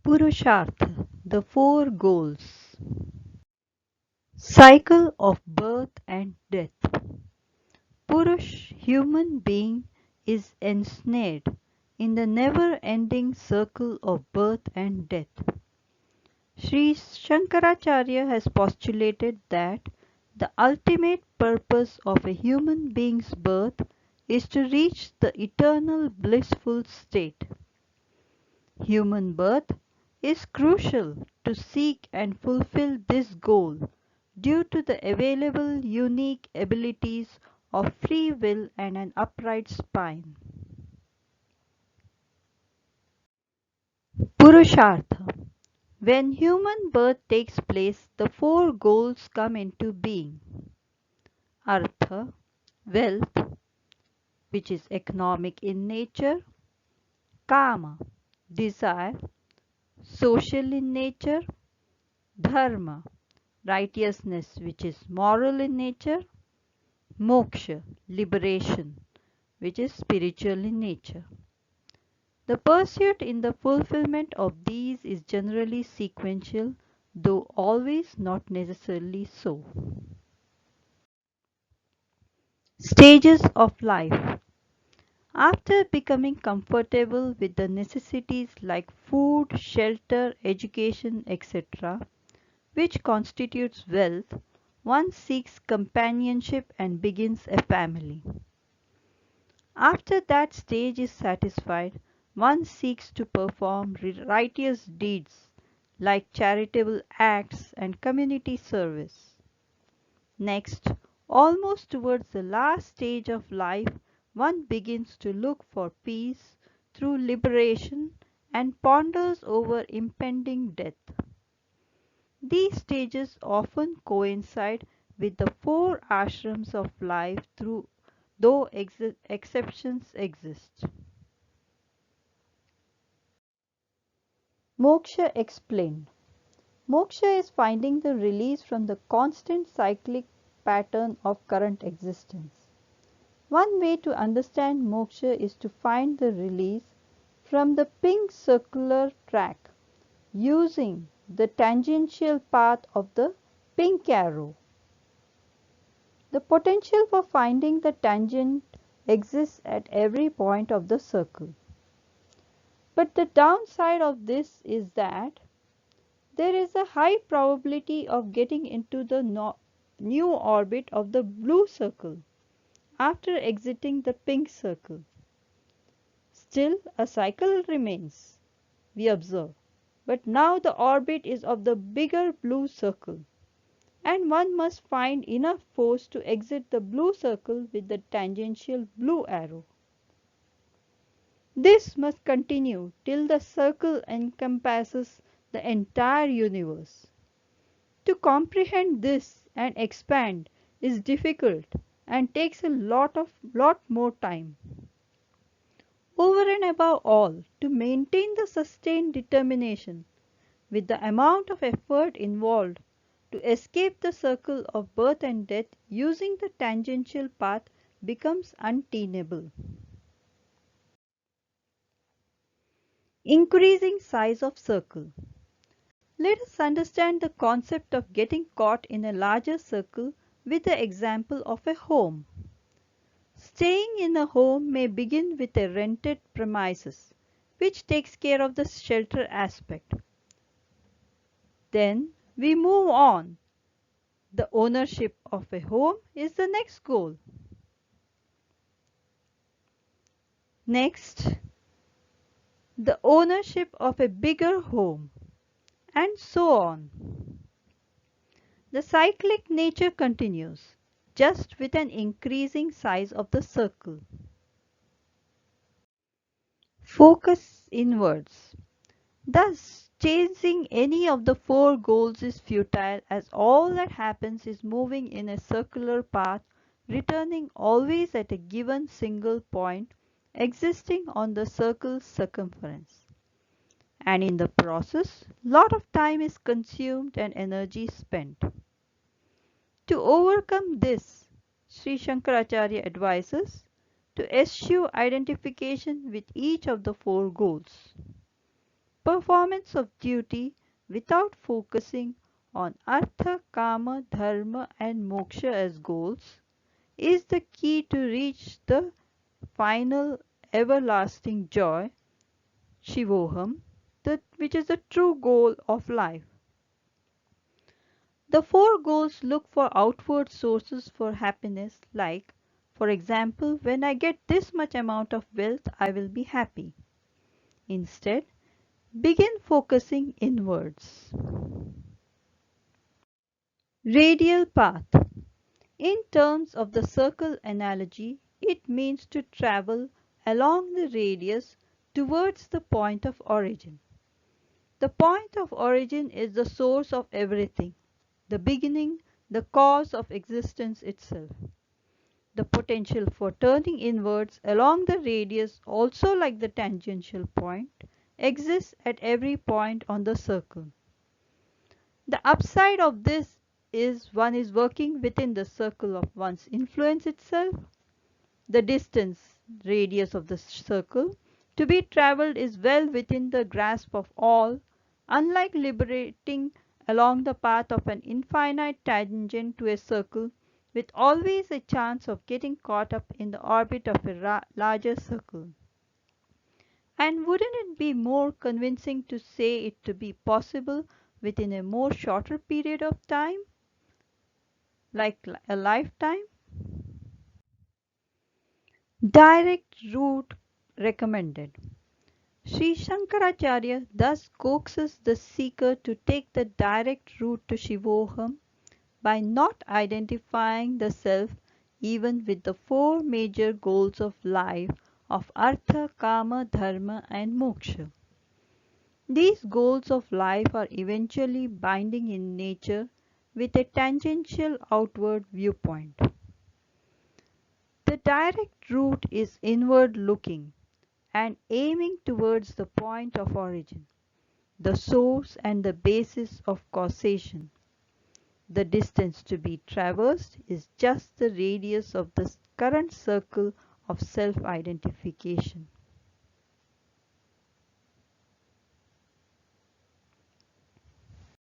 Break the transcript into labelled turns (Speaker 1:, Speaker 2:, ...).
Speaker 1: Purushartha, the four goals. Cycle of birth and death. Purush, human being, is ensnared in the never-ending circle of birth and death. Sri Shankaracharya has postulated that the ultimate purpose of a human being's birth is to reach the eternal blissful state. Human birth is crucial to seek and fulfill this goal due to the available unique abilities of free will and an upright spine. Purushartha. When human birth takes place, the four goals come into being. Artha, wealth, which is economic in nature. Kama, desire, social in nature. Dharma, righteousness, which is moral in nature. Moksha, liberation, which is spiritual in nature. The pursuit in the fulfillment of these is generally sequential, though always not necessarily so. Stages of life. After becoming comfortable with the necessities like food, shelter, education, etc., which constitutes wealth, one seeks companionship and begins a family. After that stage is satisfied, one seeks to perform righteous deeds like charitable acts and community service. Next, almost towards the last stage of life, one begins to look for peace through liberation and ponders over impending death. These stages often coincide with the four ashrams of life though exceptions exist. Moksha explained. Moksha is finding the release from the constant cyclic pattern of current existence. One way to understand moksha is to find the release from the pink circular track using the tangential path of the pink arrow. The potential for finding the tangent exists at every point of the circle. But the downside of this is that there is a high probability of getting into the new orbit of the blue circle after exiting the pink circle. Still, a cycle remains, we observe, but now the orbit is of the bigger blue circle, and one must find enough force to exit the blue circle with the tangential blue arrow. This must continue till the circle encompasses the entire universe. To comprehend this and expand is difficult and takes a lot more time. Over and above all, to maintain the sustained determination with the amount of effort involved to escape the circle of birth and death using the tangential path becomes untenable. Increasing size of circle. Let us understand the concept of getting caught in a larger circle with the example of a home. Staying in a home may begin with a rented premises, which takes care of the shelter aspect. Then we move on. The ownership of a home is the next goal. Next, the ownership of a bigger home, and so on. The cyclic nature continues, just with an increasing size of the circle. Focus inwards. Thus, chasing any of the four goals is futile, as all that happens is moving in a circular path, returning always at a given single point existing on the circle's circumference. And in the process, lot of time is consumed and energy spent. To overcome this, Sri Shankaracharya advises to eschew identification with each of the four goals. Performance of duty without focusing on artha, kama, dharma and moksha as goals is the key to reach the final everlasting joy, Shivoham, which is the true goal of life. The four goals look for outward sources for happiness like, for example, when I get this much amount of wealth, I will be happy. Instead, begin focusing inwards. Radial path. In terms of the circle analogy, it means to travel along the radius towards the point of origin. The point of origin is the source of everything, the beginning, the cause of existence itself. The potential for turning inwards along the radius, also like the tangential point, exists at every point on the circle. The upside of this is one is working within the circle of one's influence itself. The distance, radius of the circle, to be travelled is well within the grasp of all, unlike liberating along the path of an infinite tangent to a circle, with always a chance of getting caught up in the orbit of a larger circle. And wouldn't it be more convincing to say it to be possible within a more shorter period of time, like a lifetime? Direct route recommended. Sri Shankaracharya thus coaxes the seeker to take the direct route to Shivoham by not identifying the self even with the four major goals of life of Artha, Kama, Dharma and Moksha. These goals of life are eventually binding in nature with a tangential outward viewpoint. The direct route is inward looking and aiming towards the point of origin, the source and the basis of causation. The distance to be traversed is just the radius of the current circle of self-identification.